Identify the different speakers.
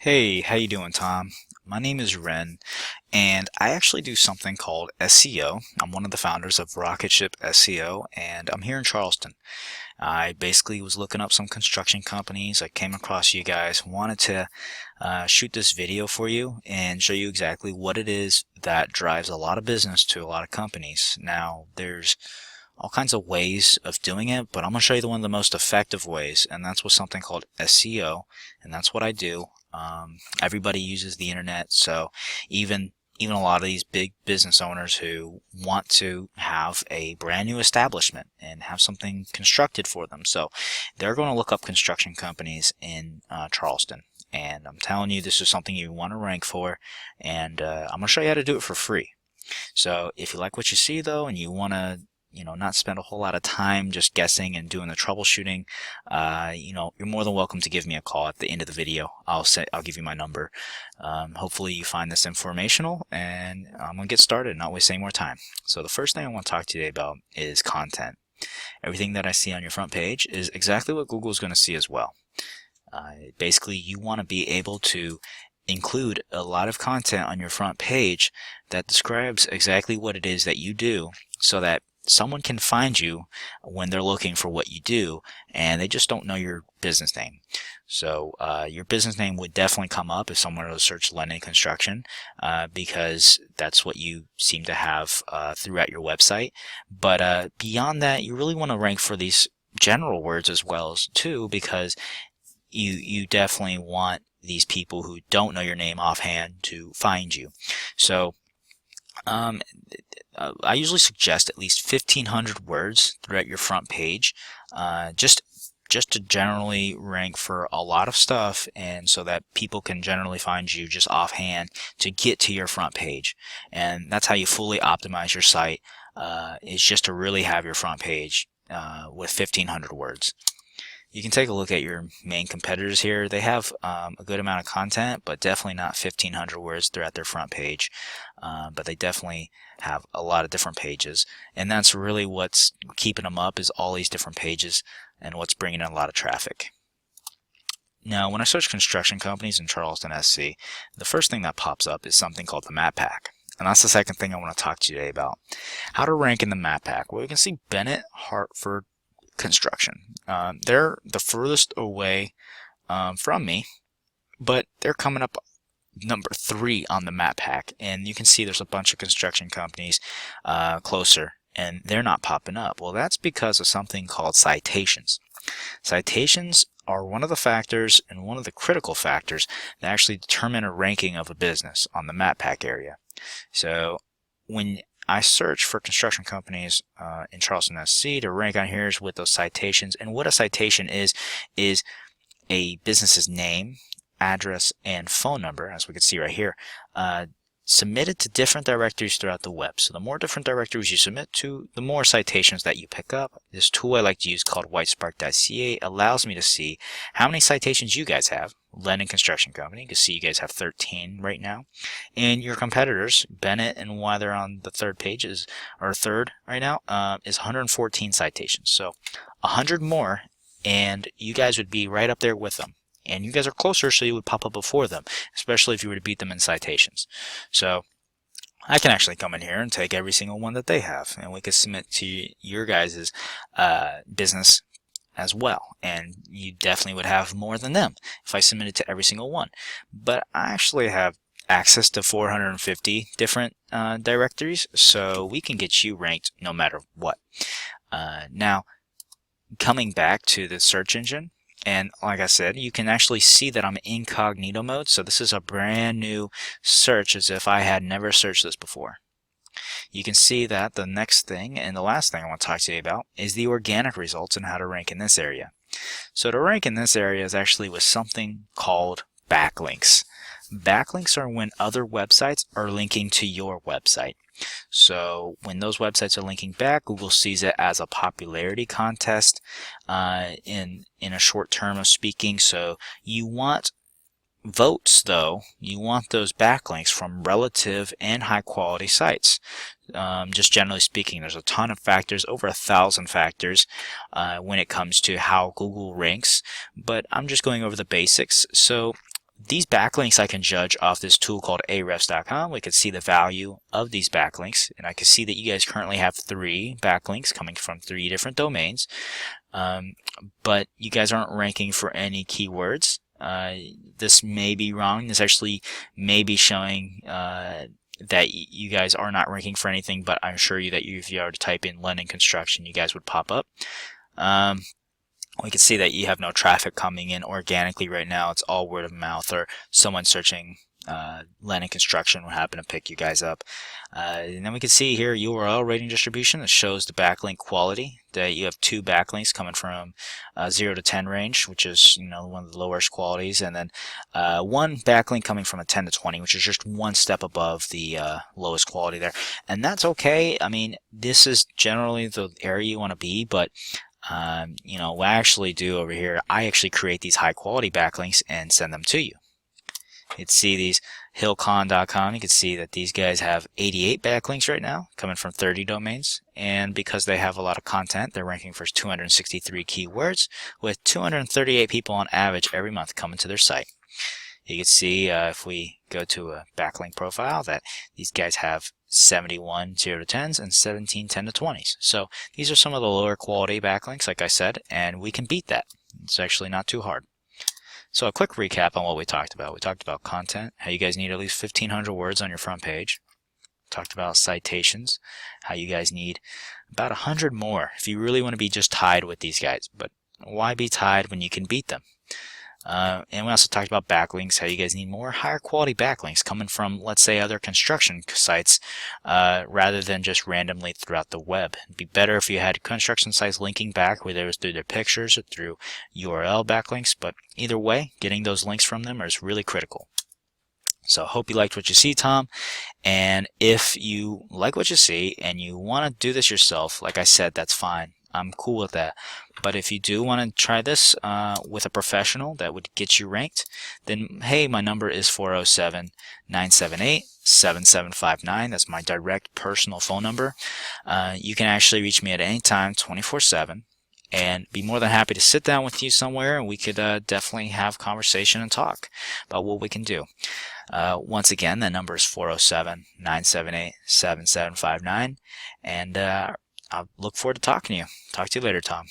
Speaker 1: Hey, how you doing, Tom? My name is Ren, and I actually do something called SEO. I'm one of the founders of Rocket Ship SEO, and I'm here in Charleston. I basically was looking up some construction companies. I came across you guys, wanted to shoot this video for you and show you exactly what it is that drives a lot of business to a lot of companies. Now, there's all kinds of ways of doing it, but I'm going to show you one of the most effective ways, and that's with something called SEO, and that's what I do. Everybody uses the internet, so even a lot of these big business owners who want to have a brand new establishment and have something constructed for them, so they're going to look up construction companies in Charleston. And I'm telling you, this is something you want to rank for, and I'm going to show you how to do it for free. So if you like what you see though, and you want to not spend a whole lot of time just guessing and doing the troubleshooting, you're more than welcome to give me a call at the end of the video. I'll give you my number. Hopefully you find this informational, and I'm gonna get started and not waste any more time. So the first thing I want to talk to you today about is content. Everything that I see on your front page is exactly what Google is going to see as well. Basically, you want to be able to include a lot of content on your front page that describes exactly what it is that you do, so that someone can find you when they're looking for what you do and they just don't know your business name. So your business name would definitely come up if someone were to search Lennon Construction, because that's what you seem to have throughout your website. But beyond that, you really want to rank for these general words as well as too, because you definitely want these people who don't know your name offhand to find you. So I usually suggest at least 1,500 words throughout your front page, just to generally rank for a lot of stuff, and so that people can generally find you just offhand to get to your front page. And that's how you fully optimize your site, is just to really have your front page with 1,500 words. You can take a look at your main competitors here. They have a good amount of content, but definitely not 1,500 words throughout their front page. But they definitely have a lot of different pages. And that's really what's keeping them up, is all these different pages and what's bringing in a lot of traffic. Now, when I search construction companies in Charleston SC, the first thing that pops up is something called the map pack. And that's the second thing I want to talk to you today about. How to rank in the map pack. Well, you can see Bennett, Hartford, Construction. They're the furthest away from me, but they're coming up number 3 on the map pack, and you can see there's a bunch of construction companies closer, and they're not popping up. Well, that's because of something called citations. Citations are one of the factors, and one of the critical factors, that actually determine a ranking of a business on the map pack area. So when I search for construction companies in Charleston SC to rank on here is with those citations. And what a citation is a business's name, address, and phone number, as we can see right here, submitted to different directories throughout the web. So the more different directories you submit to, the more citations that you pick up. This tool I like to use, called whitespark.ca, allows me to see how many citations you guys have. Lennon Construction Company, you can see you guys have 13 right now, and your competitors, Bennett, and why they're on the third page or third right now, is 114 citations. So 100 more, and you guys would be right up there with them. And you guys are closer, so you would pop up before them, especially if you were to beat them in citations. So I can actually come in here and take every single one that they have, and we could submit to your guys' business as well, and you definitely would have more than them if I submitted to every single one. But I actually have access to 450 different directories, so we can get you ranked no matter what. Now, coming back to the search engine, and like I said, you can actually see that I'm in incognito mode, so this is a brand new search, as if I had never searched this before. You can see that the next thing, and the last thing I want to talk to you about, is the organic results and how to rank in this area. So to rank in this area is actually with something called backlinks. Backlinks are when other websites are linking to your website. So when those websites are linking back, Google sees it as a popularity contest in a short term of speaking. So you want votes, though. You want those backlinks from relative and high quality sites. Just generally speaking, there's a ton of factors, over 1,000 factors when it comes to how Google ranks, but I'm just going over the basics. So these backlinks I can judge off this tool called ahrefs.com. We can see the value of these backlinks, and I can see that you guys currently have 3 backlinks coming from 3 different domains, but you guys aren't ranking for any keywords. This may be wrong. This actually may be showing that you guys are not ranking for anything, but I assure you that if you were to type in Lennon construction, you guys would pop up. We can see that you have no traffic coming in organically right now. It's all word of mouth, or someone searching Lennon construction would happen to pick you guys up. And then we can see here URL rating distribution that shows the backlink quality. That you have 2 backlinks coming from 0 to 10 range, which is one of the lowest qualities, and then 1 backlink coming from a 10 to 20, which is just 1 step above the lowest quality there. And that's okay. I mean, this is generally the area you want to be, but what I actually do over here, I actually create these high quality backlinks and send them to you. You can see these hillcon.com. You can see that these guys have 88 backlinks right now coming from 30 domains, and because they have a lot of content, they're ranking for 263 keywords with 238 people on average every month coming to their site. You can see if we go to a backlink profile that these guys have 71 0 to 10s and 17 10 to 20s. So these are some of the lower quality backlinks, like I said, and we can beat that. It's actually not too hard. So a quick recap on what we talked about. We talked about content, how you guys need at least 1,500 words on your front page. We talked about citations, how you guys need about 100 more if you really want to be just tied with these guys. But why be tied when you can beat them? And we also talked about backlinks, how you guys need more higher quality backlinks coming from, let's say, other construction sites rather than just randomly throughout the web. It'd be better if you had construction sites linking back, whether it was through their pictures or through URL backlinks, but either way, getting those links from them is really critical. So I hope you liked what you see, Tom. And if you like what you see and you want to do this yourself, like I said, that's fine. I'm cool with that. But if you do want to try this with a professional that would get you ranked, then hey, my number is 407-978-7759. That's my direct personal phone number. You can actually reach me at any time, 24/7, and be more than happy to sit down with you somewhere, and we could definitely have conversation and talk about what we can do. Once again, that number is 407-978-7759, and I look forward to talking to you. Talk to you later, Tom.